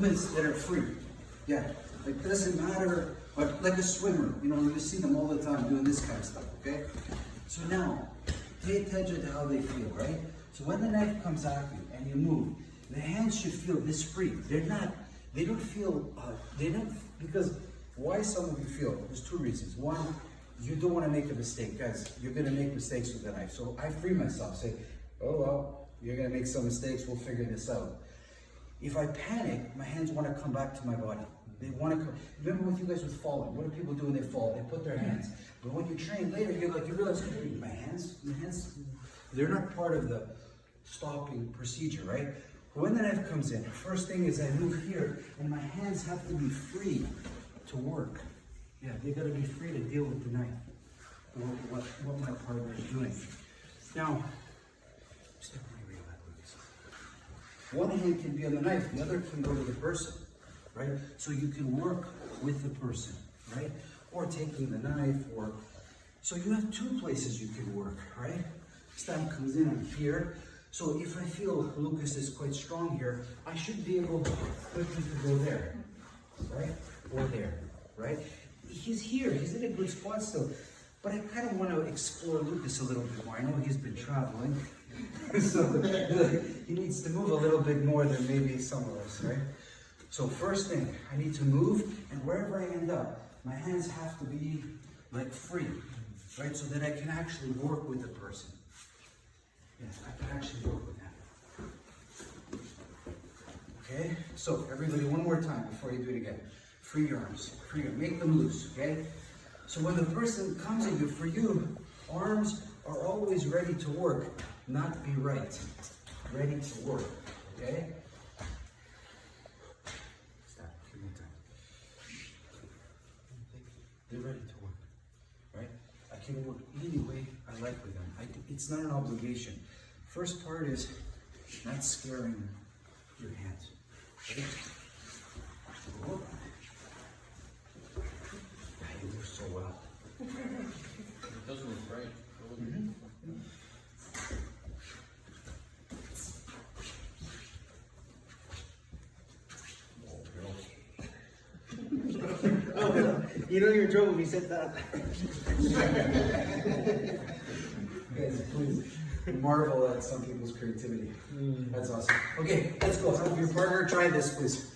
movements that are free. Yeah, like it doesn't matter, but like a swimmer, you know, you see them all the time doing this kind of stuff, okay? So now, pay attention to how they feel, right? So when the knife comes at you and you move, the hands should feel this free. They don't feel, because why some of you feel, there's two reasons. One, you don't want to make a mistake. Guys, you're going to make mistakes with the knife. So I free myself, say, oh well, you're going to make some mistakes, we'll figure this out. If I panic, my hands want to come back to my body. They want to come. Remember with you guys with falling, what do people do when they fall? They put their hands. But when you train later, you realize, hey, my hands, they're not part of the stopping procedure, right? When the knife comes in, first thing is I move here, and my hands have to be free to work. Yeah, they got to be free to deal with the knife, what my partner is doing. Now, step away, Lucas. One hand can be on the knife, the other can go to the person, right? So you can work with the person, right? Or taking the knife, or so you have two places you can work, right? Stab comes in on here. So if I feel Lucas is quite strong here, I should be able quickly to go there, right? Or there, right? He's here, he's in a good spot still. But I kind of want to explore Lucas a little bit more. I know he's been traveling, so he needs to move a little bit more than maybe some of us, right? So first thing, I need to move, and wherever I end up, my hands have to be like free, right? So that I can actually work with the person. Yes, I can actually work with that. Okay, so everybody, one more time before you do it again. Free your arms, make them loose, okay? So when the person comes at you, for you, arms are always ready to work, not be right. Ready to work, okay? Stop, give me time. They're ready to work, right? I can work any way I like with them. It's not an obligation. First part is not scaring your hands. Okay? You do so well. It doesn't look right. You know you're in trouble when you said that. Guys, please marvel at some people's creativity. That's awesome. Okay, let's go. Have your partner try this, please.